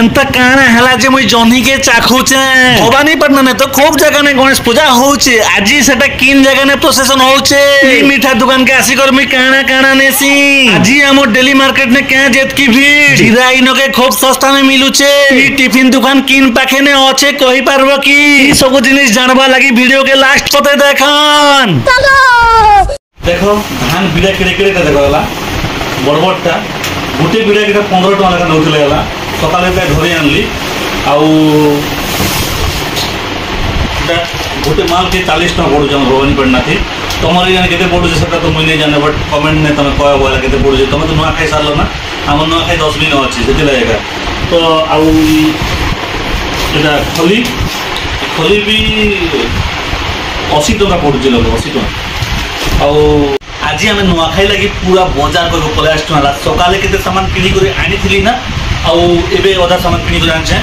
एंता काना हला जे मुई जन्ही के चाखुचे भवानीपटना ने तो खूब जगह ने गणेश पूजा होउचे आजी सेटा किन जगह ने प्रोसेसन होउचे ई मीठा दुकान के आसी कर मुई काना काना नेसी आजी हमर डेली मार्केट ने क्या जेत की भीड़ जीरा इनो के खूब सस्ता में मिलुचे ई टिफिन दुकान किन पाखे ने अच्छे कहि पारबो की ई सब जिनिस जानबा लागि वीडियो के लास्ट पते देखन चलो देखो धान बिड़ा केड़े केड़े ता देखो हला बड़बड़टा गोटे बिड़ा के 15 टका लगा नउतले हला सकाले पे धरे आनली आउ गोटे माल के 40 टका पड़ू जन भवानीपटना थी तुम्हारे जाने केते पड़ू सेटा तो मुई नै जाने बट कमेंट ने तमे कहय वाला केते पड़ू जे तमे तो नुआ खाई सारलो ना हमर नुआ खाई 10 दिन अछि सेते लागेगा तो आउ एटा खली भी 80 टका पड़ू जे लोग 80 टका आउ आज आम नुआखाई लगी पूरा बजार को पलि आसला सकाले केते सामान किणी करे आनी ना आउ एबे अधा सामान किणी करे आनछे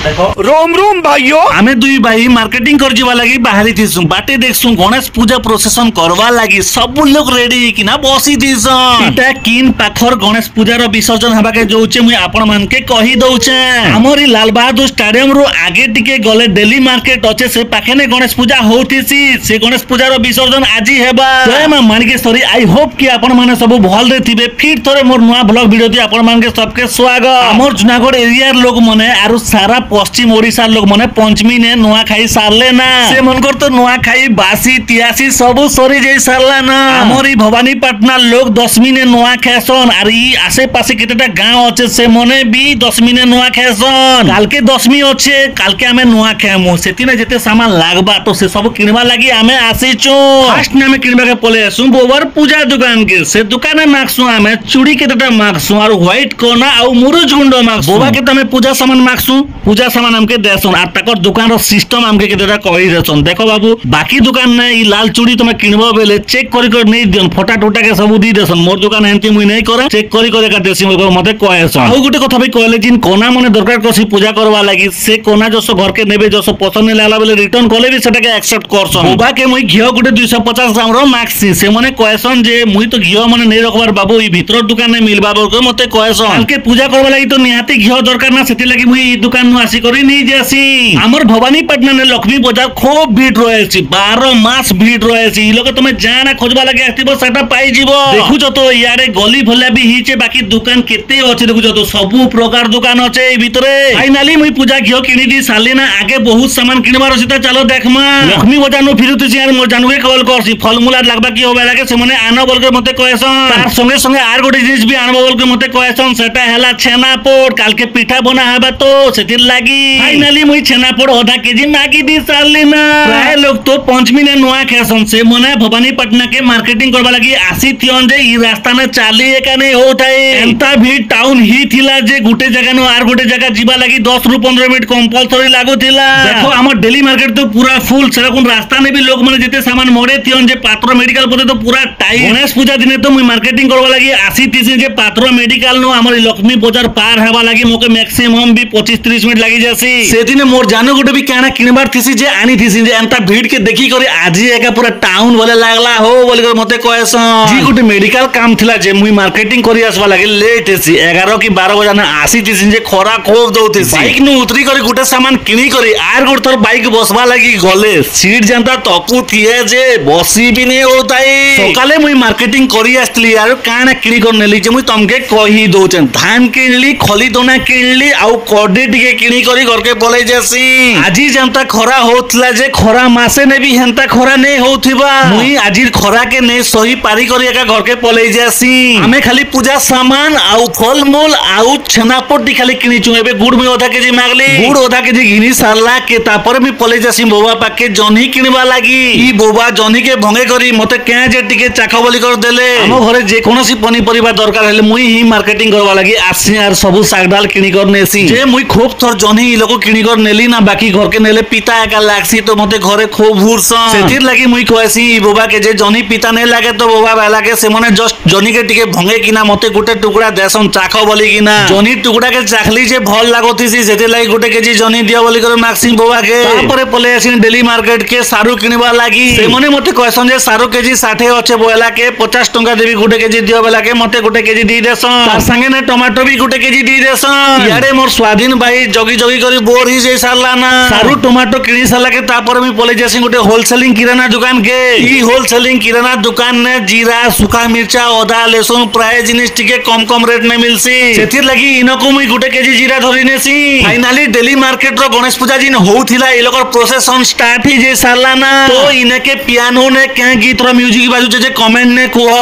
देखो रोम रोम भाइयों आमे दुई भाई मार्केटिंग कर जीवा लगी बाहरी थीसु बाटे देखसु गणेश पूजा प्रोसेसन करवा लगी सब लोग रेडी कि ना बसी थीसन इटा किन पाखर गणेश पूजा रो विसर्जन हबा के जोचे मुई आपण मान के कहि दउचे हमरी लाल बहादुर स्टेडियम रो आगे टिके गले दिल्ली मार्केट अच्छे से पाखे ने गणेश पूजा होतीसी से गणेश पूजा रो विसर्जन आजी हेबा जय मां माणिकेश्वरी आई होप कि आपण माने सब भल रे थिबे फिर थोरे मोर नुआ ब्लॉग वीडियो दी आपण मान के सबके स्वागत हमर जुनागढ़ एरिया लोग मने आरो सारा पश्चिम ओडिशा लोग मने पंचमी ने नुआ खाई सारले ना से मनकर तो नुआ खाई बासी तियासी सब सरी जाई सारला ना हमरी भवानीपटना लोग दशमी ने नुआ खासन और ई आसे पासे केतेटा गांव अच्छे से मने भी दशमी ने नुआ खासन काल के दशमी अच्छे काल के हमें नुआ खामु सेति ने जेते सामान लागबा तो से सब किनबा लागि हमें आसीचो फास्ट ने हमें किनबा के पले आसु बोबर पूजा दुकान के से दुकाने मागसु हमें चूड़ी केतेटा मागसु और व्हाइट कोना और मुरुज गुंडो मागसु बोबा के तमे पूजा सामान मागसु पूजा सामान हमके देसन आ तकर दुकान रो सिस्टम हमके केतेटा कहि देसन देखो बाबू बाकी दुकान ने ई लाल चूड़ी तमे किनबो बेले चेक करि कर नै दियन फोटा टोटा के सब दी देसन मोर दुकान हेंती मुई नै करे चेक करि कर का देसी मते कहसन आ गुटे कथा भी कहले जिन कोना मने दरकार कोसी पूजा करवा लागि से कोना जसो घर के नेबे जसो पसंद नै लाला बेले रिटर्न करले भी सेटा के एक्सेप्ट करसन बोबा के मुई घियो गुटे 250 ग्राम रो माक्सी से मने कहसन जे मुई तो घियो मने नै रखबार बाबू ई भीतर दुकान ने मिलबा बरको मते कहसन के पूजा करवा लागि तो निहाती घियो दरकार ना सेति लागि मुई ई दुकान नु आसी करी नै जेसी हमर भवानीपटना ने लक्ष्मी बाजार खूब भीड़ रहे छी 12 मास भीड़ रहे छी ई लोग तमे जाना खोजबा लागि आथिबो सेटा पाई जीवो देखु जो तो यारे गली भला भी हिचे बाकी दुकान केते अछि देखु जो तो सब प्रकार दुकान अछि ई भितरे फाइनली मुई पूजा घियो किनी दी साले ना आगे बहुत सामान किनबार अछि त चलो देखमा लक्ष्मी बाजार नु फिरुत छी यार मोर जानवे कॉल करसी फलमूला लागबा की होबा लागे से मने आनो बोल के मते कहसन तार संगे संगे आर गोटे जिनिस भी आनो बोल के मते कहसन सेटा हला छेना पोड़ काल के पिठा बना हेबा तो सेतिर लागि फाइनली मुई छेना पोड़ आधा केजी मागी दी सारली ना प्राय लोग तो पंचमी ने नुआ खेसन से मने भवानीपटना के मार्केटिंग करबा लागि आसी थियन जे ई रास्ता ने चाली एका नै होताई एंता भी टाउन ही थिला जे गुटे जगह नो आर गुटे जगह जीबा लागि 10 रु 15 मिनिट कंपलसरी लागो थिला देखो हमर डेली मार्केट तो पूरा फुल सेरकम रास्ता ने भी लोग मने जेते सामान मोड़े थियन जे पात्र मेडिकल पते तो पूरा टाइट गणेश पूजा दिने तो मुई मार्केटिंग करबा लागि आसी थिसी जे पात्र मेडिकल नो हमर लक्ष्मी बाजार पार हेबा लागि मोके मैक्सिमम भी 25-30 मिनिट लागि जासी से दिने मोर जानो गुटे भी काना किनबार थिसी जे आनी थिसी जे एंता भीड़ के देखि करे आजी एका पूरा टाउन बोले लागला हो बोले कर मते कहसन जी गुटे मेडिकल काम थिला जे मुई मार्केटिंग करी आसबा लागे लेट थी 11 की 12 बजे ना आसी थी जे खरा खूब दउथि बाइक नु उतरी करे गुटे सामान किनी करे आर गुटे थर बाइक बसबा लागि गले सीट जानता तपु थिए जे बसी भी नै होताई सकाले मुई मार्केटिंग करी आस्तली यार काना किनी कर नेली जे मुई तमके कहि दउचन धान किनली खली दोना किनली आउ कोडे टिके किनी करी घर के बोले जेसी आजी जनता खरा होतला जे खरा मासे ने भी हेंता खरा नै होथिबा मुई आजी खरा के नै सही पारी करी एका घर के पले जेसी हमें खाली पूजा सामान आउ फल मूल आउ छनापोटी खाली किनी छु एबे गुड़ में आधा केजी मागली गुड़ आधा केजी घिनी सारला के तापर मी पले जेसी बोबा पाके जनी किनबा लागि ई बोबा जनी के भंगे करी मते क्या जे टिके चाखो बोली कर देले हम घरे जे कोनोसी पनीपरिबा दरकार हेले मुई ही मार्केटिंग करबा लागि आसी आर सब सागदाल किनी कर नेसी जे मुई खूब थर जनी इ लोग किणी कर नेली ना बाकी घर के नेले पिता एका लागसी तो मते घरे खूब भूरसन सेतिर लागि मुई कहसी इ बोबा के जे जनी पिता नै लागे तो बोबा वाला के से मने जस्ट जनी के टिके भंगे किना मते गुटे टुकड़ा देसन चाखो बोली किना जनी टुकड़ा के चाखली जे भल लागोतिसी सेतिर लागि गुटे केजी जनी दिया बोली कर माक्सिंग बोबा के तापरे पले आसिन डेली मार्केट के सारू किनिबा लागि से मने मते कहसन जे सारू केजी 60 अछि बोला के 50 टंका देबी गुटे केजी दियो बोला के मते गुटे केजी दी देसन तार संगे ने टमाटो भी गुटे केजी दी देसन यारे मोर स्वाधीन भाई जगी जगी करी बोर ही जे सारला ना सारू टमाटो किनी साला के तापर मी पले जेसी गुटे होलसेलिंग किराना दुकान के ई होलसेलिंग किराना दुकान ने जीरा सुखा मिर्चा अदा लहसुन प्राय जिनिस टिके कम रेट में मिलसी सेतिर लागि इनको मुई गुटे केजी जीरा धरि नेसी फाइनली दिल्ली मार्केट रो गणेश पूजा जिन होउथिला ए लोकर प्रोसेसन स्टार्ट ही जे सारला ना तो इने के पियानो ने क्या गीत रो म्यूजिक बाजू जे कमेंट ने कुह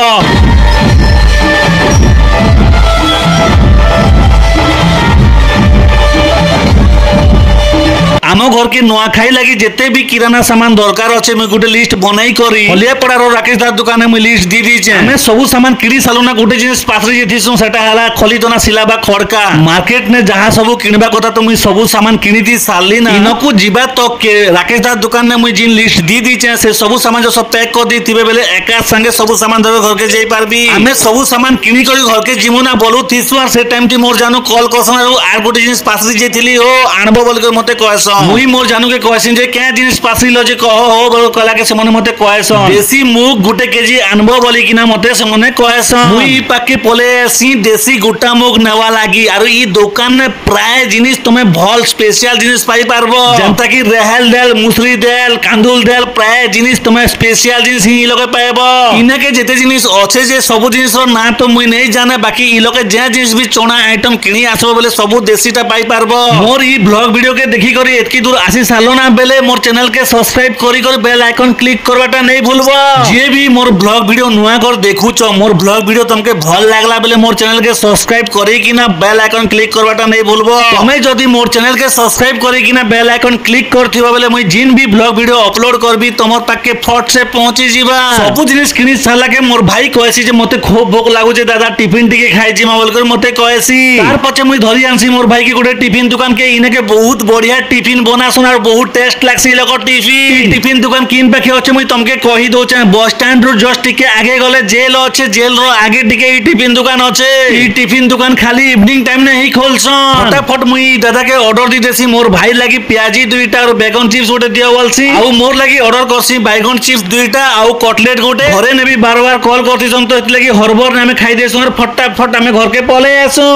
आम घर के नुआखाई लगी जिते भी किराना सामान दरकार अच्छे मैं गोटे लिस्ट बनाई करी हलियापड़ा राकेश दास दुकान में लिस्ट दी दीचे हमें सब सामान किणी सालू ना गोटे जिनिस पासरी जेथिसु सेटा हला खलीदना सिलाबा खड़का मार्केट ने जहां सब किनबा कथा तो मुई सब सामान किनी दी साली ना इनको जीवा तक के राकेश दास दुकान ने मुई जिन लिस्ट दी दीचे से सब सामान जो सब पैक कर दी थिबे बेले एका संगे सब सामान धरे घर के जाई पारबी हमें सब सामान किनी करी घर के जिमुना बोलू थिसु और से टाइम टी मोर जानू कॉल करसन आर गोटे जिनिस पासरी जेथिली हो आनबो बोल के मते कहसन मुई मोर जानू के कहसिन जे क्या जिनिस पासरी लजे कहो हो बोल कला के से मने मते कहसन देसी मुग गुटे केजी आनबो बोली किना मते से मने कहसन मुई पाके पोले सी देसी गुटा मुग नेवा लागी आरो ई दुकान ने प्राय जिनिस तमे भल स्पेशल जिनिस पाई पारबो जनता की रेहल देल मुसरी देल कांदुल देल प्राय जिनिस तमे स्पेशल जिनिस ही लोगे पाएबो इने के जेते जिनिस अच्छे जे सब जिनिस रो ना तो मुई नहीं जाने बाकी ई लोगे जे जिनिस भी चोना आइटम किनी आसबो बोले सब देसीटा पाई पारबो मोर ई ब्लॉग वीडियो के देखि करी एतकी दूर आसी सालो ना बेले मोर चैनल के सब्सक्राइब करी कर बेल आइकन क्लिक करवाटा नहीं भूलबो जे भी मोर ब्लॉग वीडियो नुआ कर देखुछ मोर ब्लॉग वीडियो तुमके भल लागला बेले मोर चैनल के सब्सक्राइब करी कि ना बेल आइकन क्लिक करवाटा नहीं भूलबो तमे जदी मोर चैनल के सब्सक्राइब करी कि ना बेल आइकन क्लिक करथिबो बेले मुई जिन भी ब्लॉग वीडियो अपलोड करबी तमर तक के फट से पहुंची जीवा सब जिनिस किनी साला के मोर भाई कहसी जे मते खूब भूख लागु जे दादा टिफिन टिके खाइ जिमा बोल कर मते कहसी तार पछे मुई धरि आनसी मोर भाई के गोटे टिफिन दुकान के इने के बहुत बढ़िया टिफिन बना सुनार बहुत टेस्ट लागसी लोग टिफिन दुकान किन पाखे अच्छे मुई तुमके कहि दो बस स्टैंड रो जस्ट टिके आगे गले जेल अच्छे जेल रो आगे टिके ई टिफिन दुकान अच्छे ई टिफिन दुकान खाली इवनिंग टाइम ने ही खोलसन फटाफट मुई दादा के ऑर्डर दी देसी मोर भाई लागि प्याजी दुईटा और बैगन चिप्स गोटे दिया बोलसी आउ मोर लागि ऑर्डर करसी बैगन चिप्स दुईटा आउ कटलेट गोटे घरे ने भी बार बार कॉल करतिसन तो इतले कि हरबर ने हमें खाई देसु और फटाफट हमें घर के पले आसु।